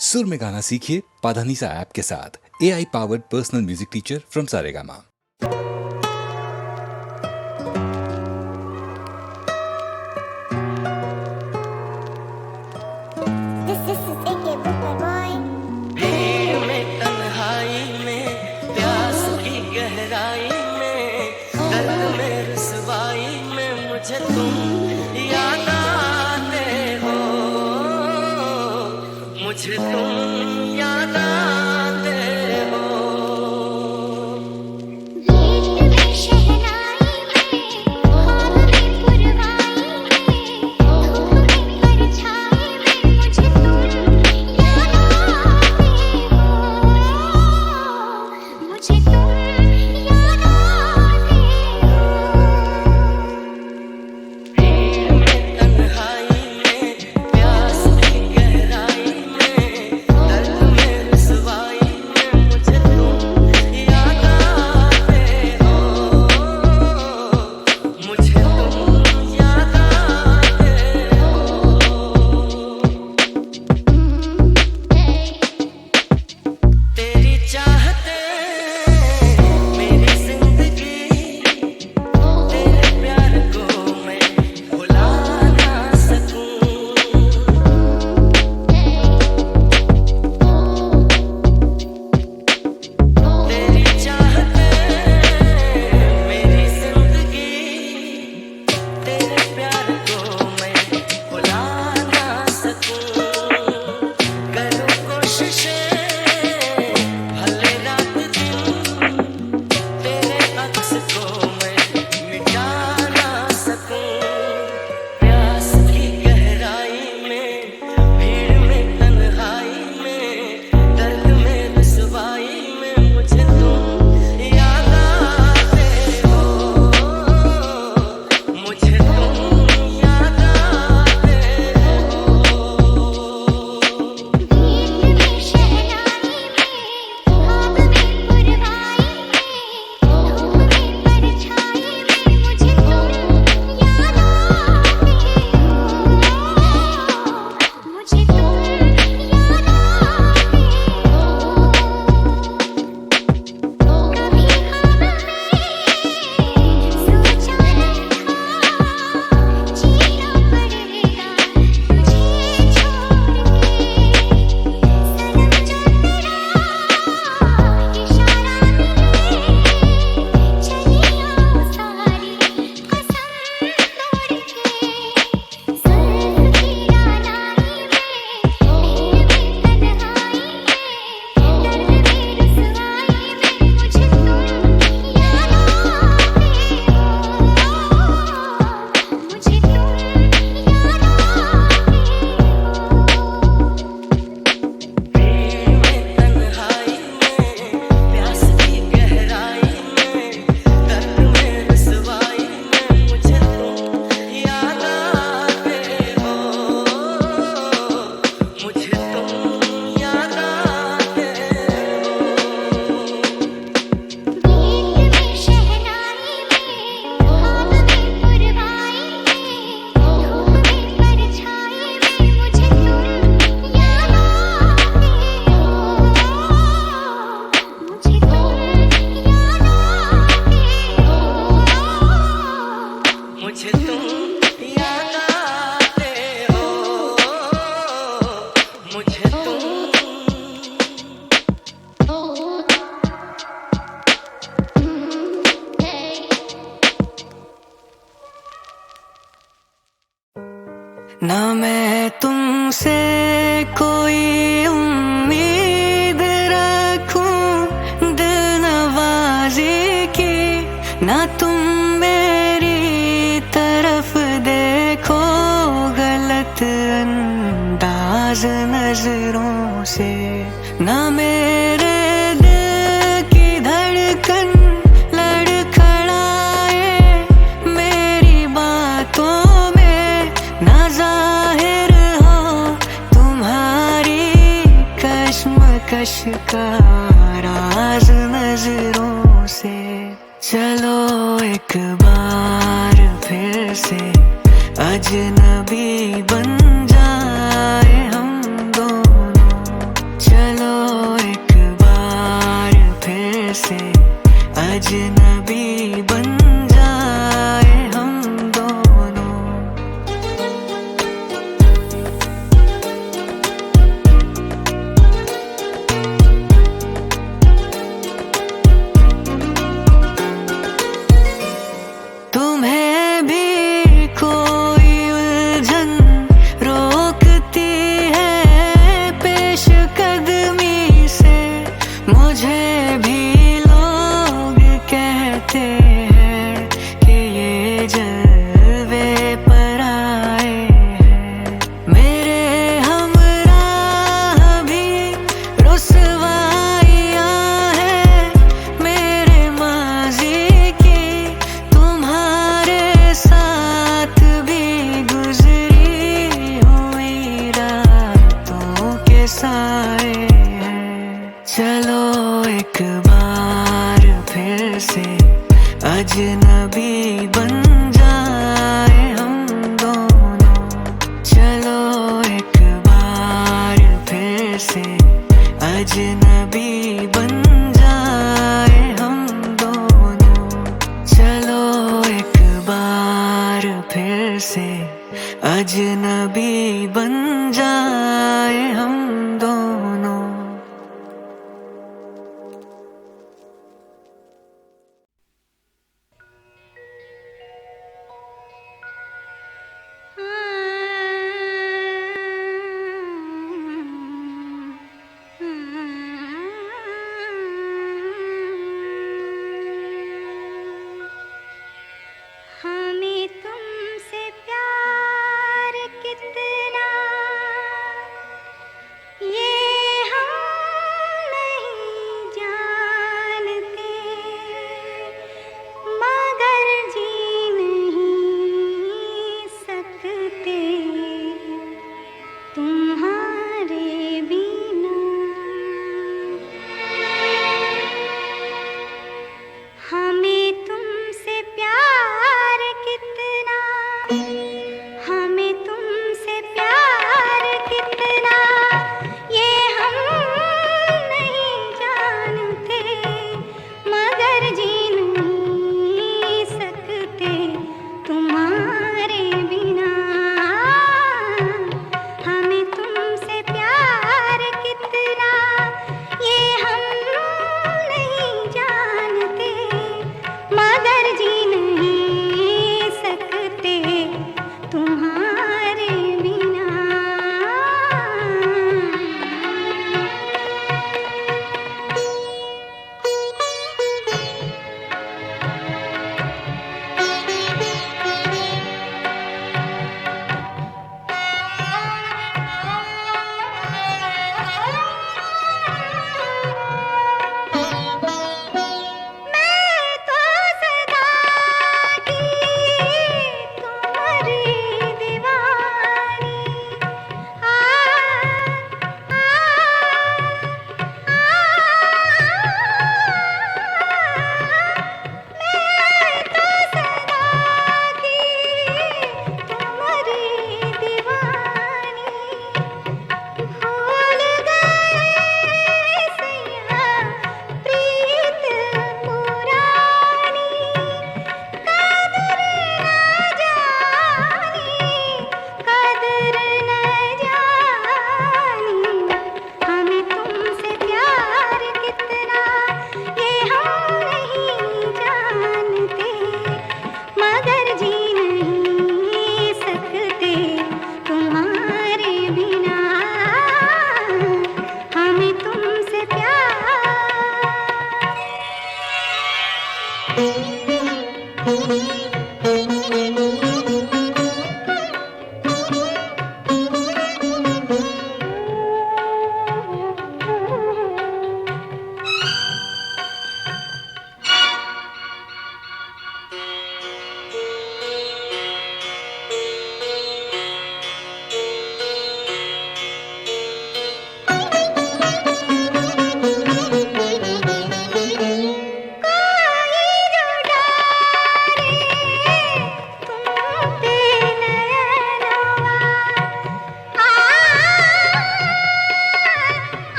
सुर में गाना सीखिए पाधानीसा ऐप के साथ। AI powered personal music teacher from Saregama. भीड़ में तन्हाई में प्यास की गहराई में दर्द में रुसवाई में मुझे तुम याद आते हो, मुझे तुम याद आते हो। भीड़ में शहनाई में ख्वाब में पुरवाई में धूप में परछाई में मुझे तुम याद आते हो, मुझे तुम याद आते हो। भीड़ में तन्हाई में प्यास की गहराई में दर्द में रुसवाई में मुझे तुम याद आते हो, मुझे तुम याद आते हो। तेरी चाहते मेरी जिंदगी, तेरे प्यार को मैं भुला ना सकूं। तेरी चाहते मेरी जिंदगी, तेरे प्यार को मैं भुला ना सकूं। करूं कोशिशें भले रात दिन, तेरे अक्स को मैं मिटा ना सकूं। प्यास की गहराई में भीड़ में तन्हाई में दर्द में रुसवाई में मुझे तुम याद आते हो, मुझे तुम याद आते हो। भीड़ में शहनाई में ख्वाब में पुरवाई में धूप में परछाई में मुझे तुम याद आते हो, मुझे तुम याद आते हो। कभी ख्वाब में सोचा नहीं था जीना पड़ेगा तुझे छोड़ के, सनम जो तेरा इशारा मिले चली आओ सारी कसम तोड़ के। जुल्फ की रानाई में भीड़ में तन्हाई में दर्द में रुसवाई में मुझे तुम याद आते हो, मुझे तुम याद आते हो। भीड़ में तन्हाई में प्यास की गहराई में दर्द में रुसवाई में मुझे तुम याद आते हो, मुझे तुम याद आते हो। भीड़ में शहनाई में ख्वाब में पुरवाई में धूप में परछाई में मुझे तुम याद आते हो, मुझे तुम याद आते हो। मुझे तुम याद आते हो, मुझे तुम ना मैं तुमसे कोई उम्मीद रखूं दिल नवाजी की, ना तुम मेरी तरफ देखो गलत अंदाज नजरों से, ना मेरे दिल की धड़कन लड़खड़ाए मेरी बातों में, ना जाहिर हो तुम्हारी कश्मकश का राज नजरों से। चलो एक बार फिर से अजनबी बन जाए हम दोनों, आए हैं। चलो एक बार फिर से अजनबी बन जाए हम दोनों। चलो एक बार फिर से अजनबी बन जाए हम दोनों। चलो एक बार फिर से अजनबी बन जाए हम दोनों।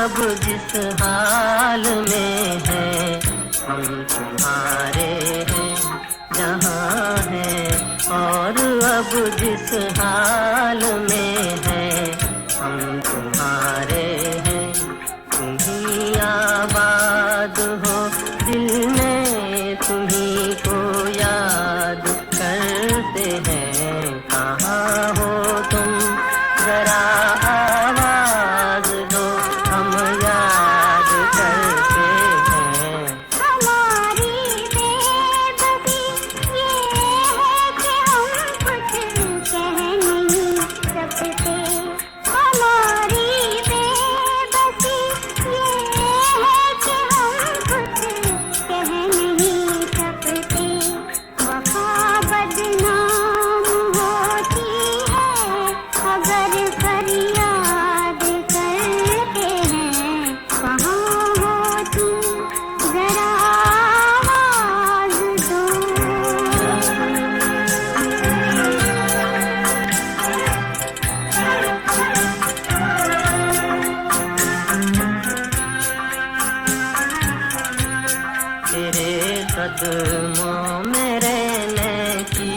अब जिस हाल में हैं हम तुम्हारे हैं जहाँ हैं, और अब जिस हाल में हैं हम तुम्हारे हैं। तुम्हीं आबाद हो दिल में, तुम्हीं को याद करते हैं। कहाँ हो तुम जरा आवाज दो, हम याद करते हैं। हमारी बेबसी ये है कि हम कुछ कह नहीं सकते। हमारी बेबसी ये है कि हम कुछ कह नहीं सकते। वफा बदनाम होती है अगर फरियाद करते हैं। कहाँ हो तुम जरा आवाज दो। तेरे कदमों में रहने की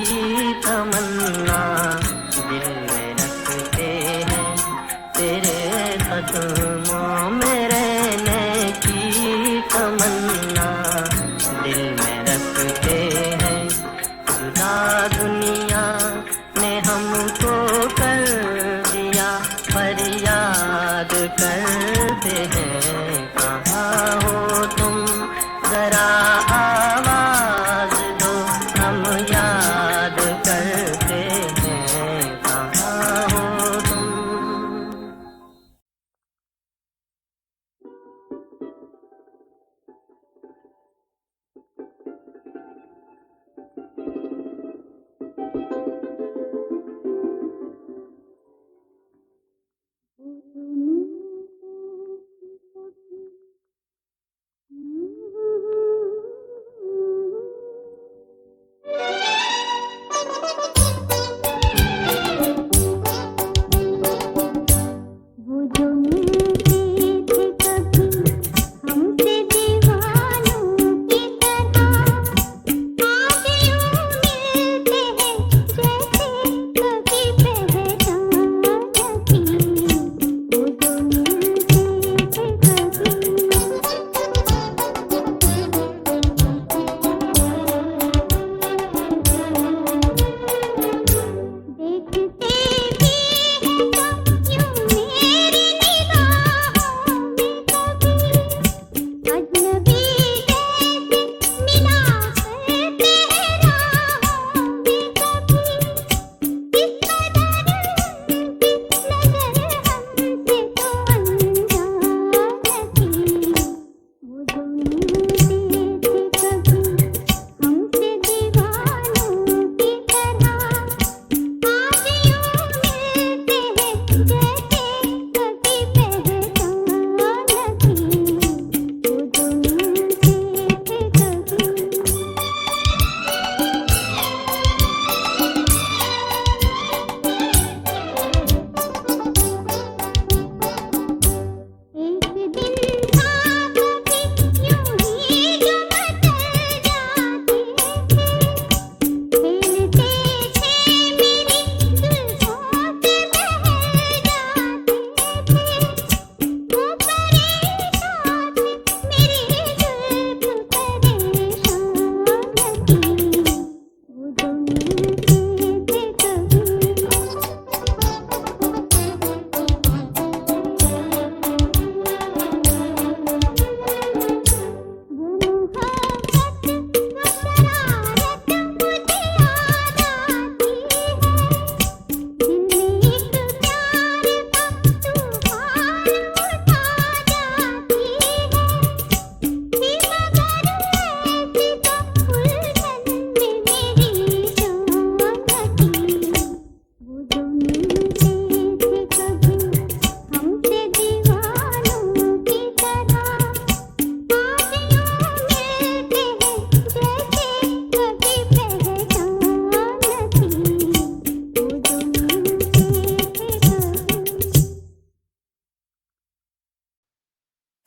तमन्ना दिल में रखते हैं। तेरे कदमों में रहने की तमन्ना दिल में रखते हैं। जुदा दुनिया ने हमको कर दिया, फरियाद करते हैं। कहाँ हो तुम जरा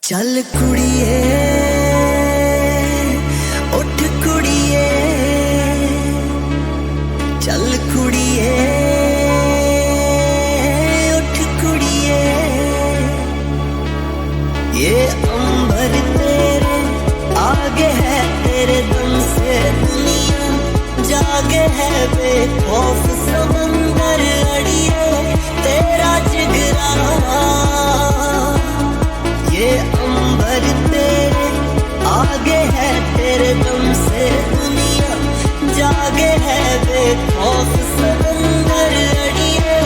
चल कुड़िए उठ कुड़िए चल कुड़िए उठ कुड़िए ये अंबर तेरे आगे है तेरे दम से दुनिया जागे है बेखौफ समंदर अड़िए तेरा जिगरा ये अंबर तेरे आगे है तेरे दम से दुनिया जागे है बेखौफ समंदर अड़िए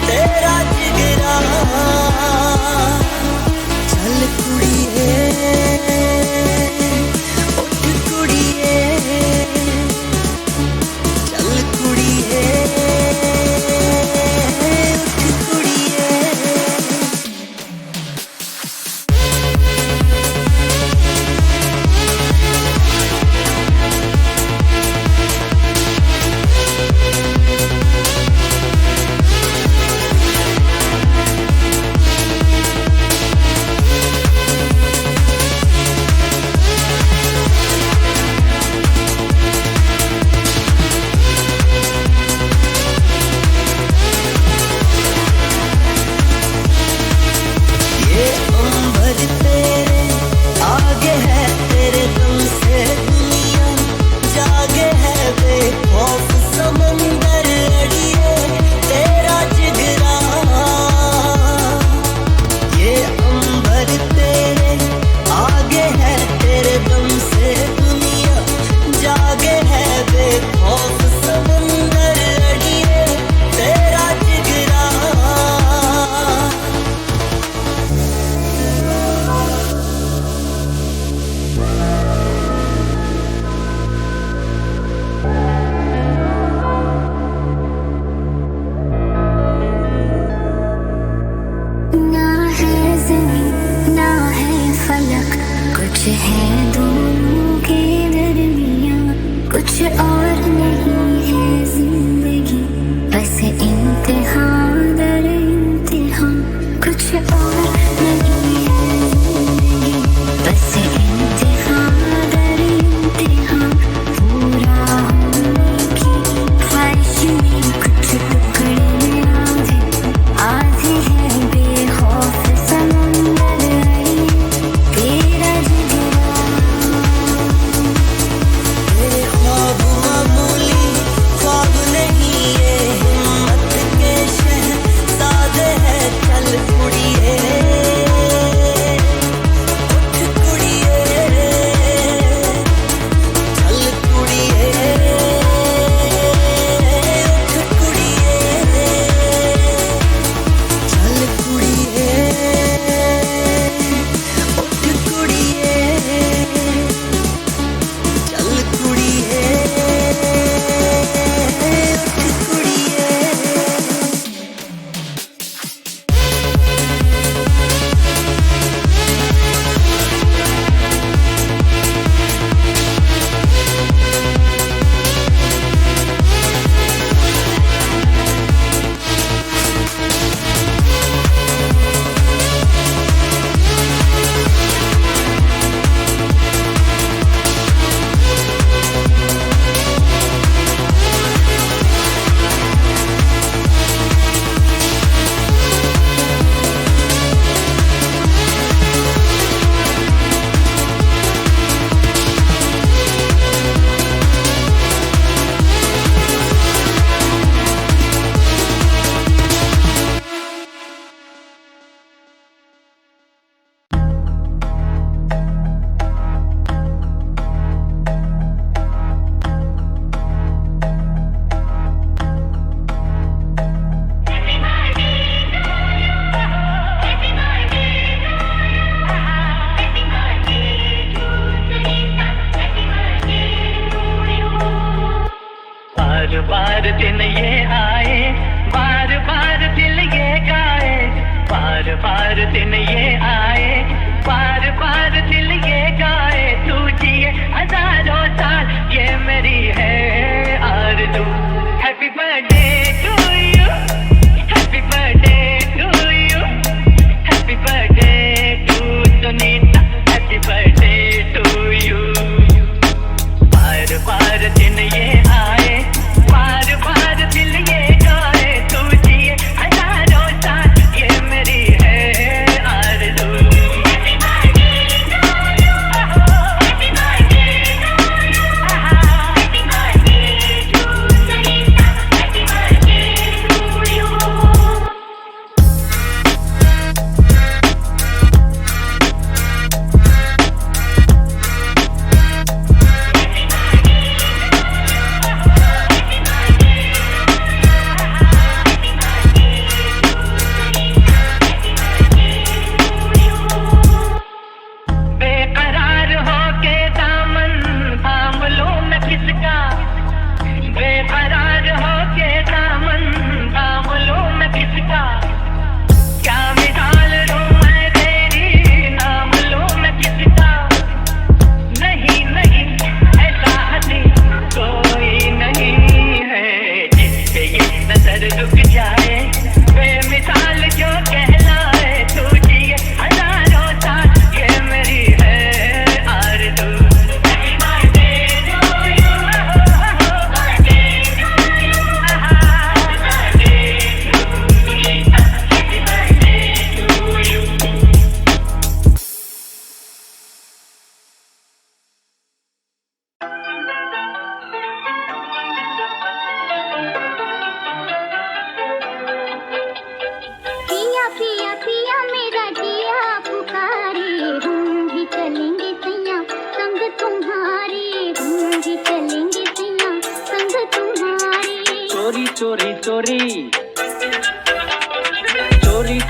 तेरा जिगरा चल कुड़िए उठ कुड़िए चल कुड़िए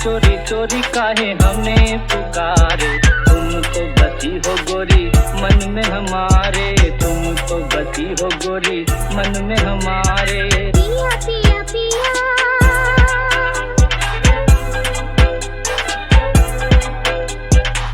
चोरी चोरी काहे हमें पुकारे, तुम तो बसी हो गोरी मन में हमारे, तुम तो बसी हो गोरी मन में हमारे। पिया पिया पिया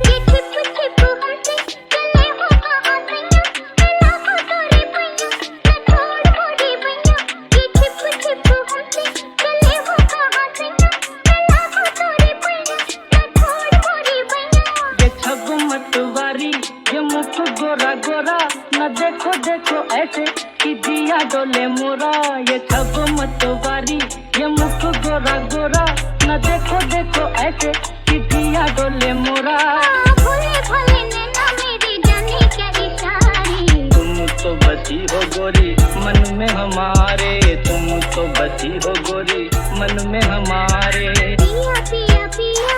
ये छिप छिप हमसे चले हो कहाँ सैया, मिला हो तोरे भैया मैं छोड़ मोरी भैया। ये छिप छिप हमसे चले हो कहाँ सैया, मिला हो तोरे भैया मैं छोड़ मोरी भैया। ये छब मतवारी ये मुख गोरा गोरा, न देखो देखो ऐसे कि दिया डोले मोरा। ये छब मतवारी ये मुख गोरा गोरा, न देखो देखो ऐसे कि दिया डोले मोरा। भोले भोले नैना मेरी जाने क्या इशारे, तुम तो बसी हो गोरी मन में हमारे, तुम तो बसी हो गोरी मन में हमारे। पिया पिया पिया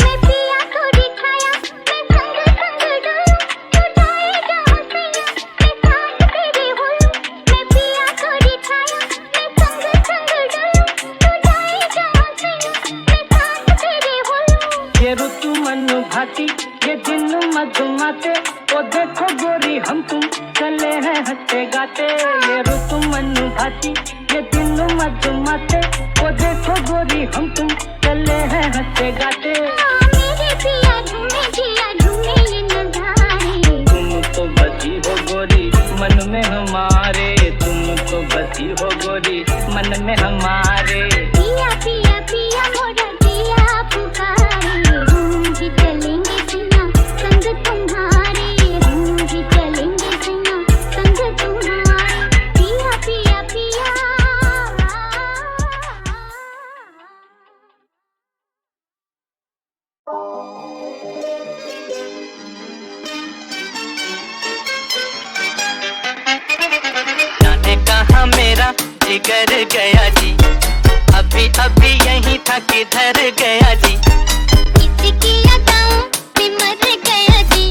मैं पिया को दिखाया मैं संग संग डोलूं, तू जाएगा सैया मैं साथ तेरे होलूं। मैं पिया को दिखाया मैं संग संग डोलूं, तू जाएगा सैया मैं साथ तेरे होलूं। ये ऋतु मन भाती ये दिन मधुमाते, ओ देखो गोरी हम तुम चले हैं हंसते गाते। ये ऋतु मन भाती ये दिन मधुमाते, ओ देखो गोरी हम तुम चले हैं हंसते गाते। मेरे पिया झूमे ये नज़ारे, तुम तो बसी हो गोरी मन में हमारे, तुम तो बसी हो गोरी मन में हमारे। पिया पिया पिया मोरा पिया पुकारे, हम भी चलेंगे सैया संग तुम्हारे, हम भी चलेंगे सैया संग तुम्हारे। पिया पिया पिया जाने कहाँ मेरा जिगर गया जी, अभी अभी यहीं था किधर गया जी। इसकी अदाओं पे मर गया जी,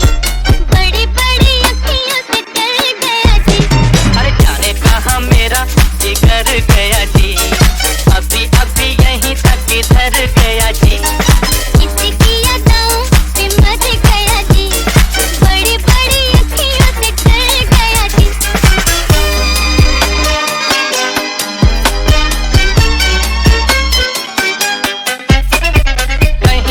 बड़ी बड़ी अखियों से डर गया जी। अरे जाने कहाँ मेरा जिगर गया जी, अभी अभी यहीं था किधर गया जी। इसकी अदाओं पे मर गया जी, बड़ी बड़ी अखियों से डर गया जी। कहीं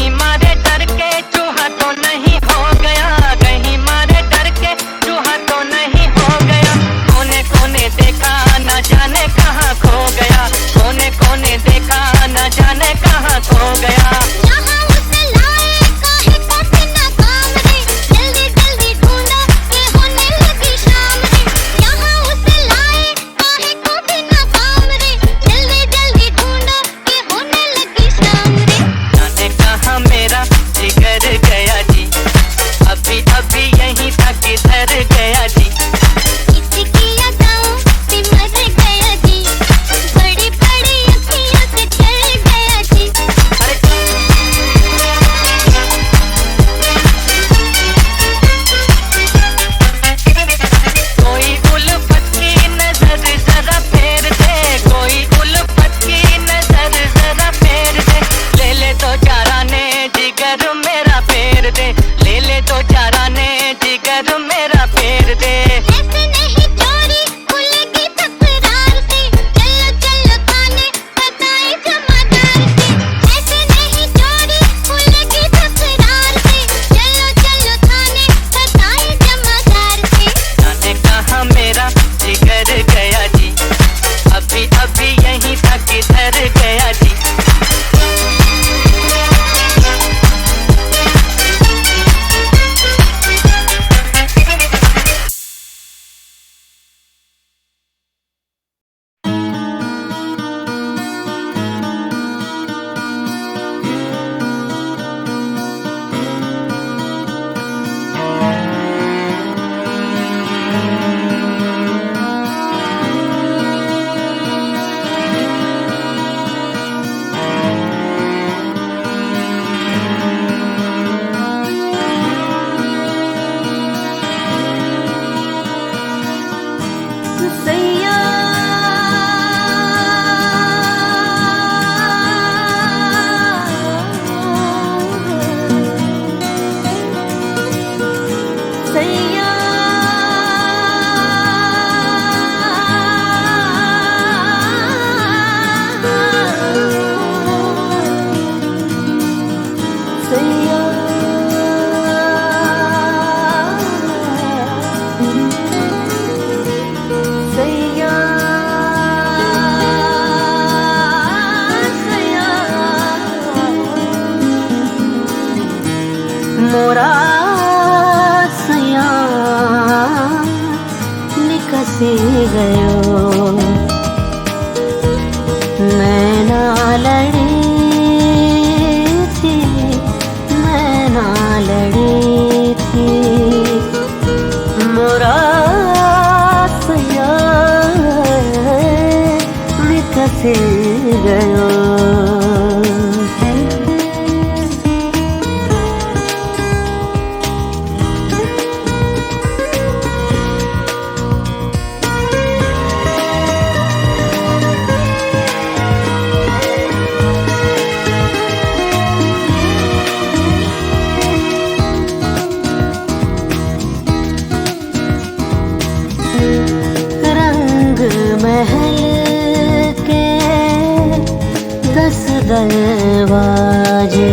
गए बाजे,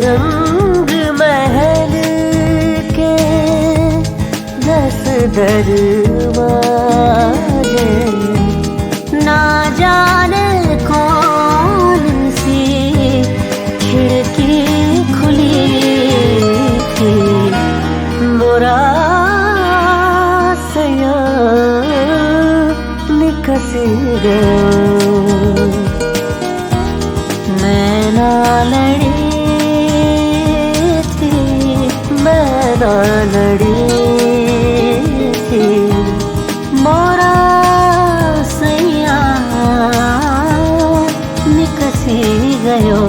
रंग महल के 10 दरवाजे, ना जाने कौन सी खिड़की खुली थी, मोरा सया निकस गया। मैं ना लड़ी थी, मैं ना लड़ी थी, मोरा सैया निकसी गयो।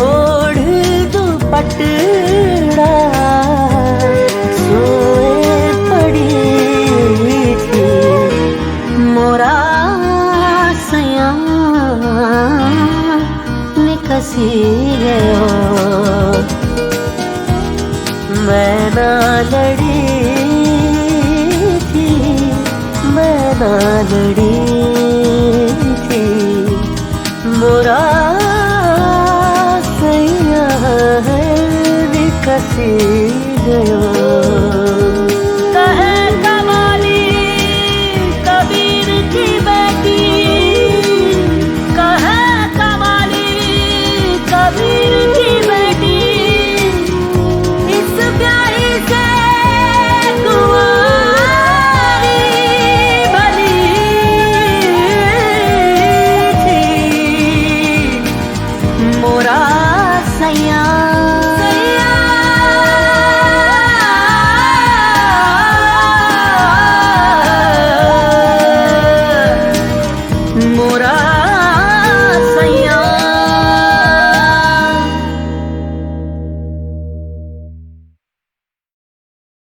ओढ़ दुपट्टा सोए पड़ी थी, मोरा सया निकसी गयो। मैं ना लड़ी थी, मैं ना लड़ी थी, मोरा सैया निकसी गयो।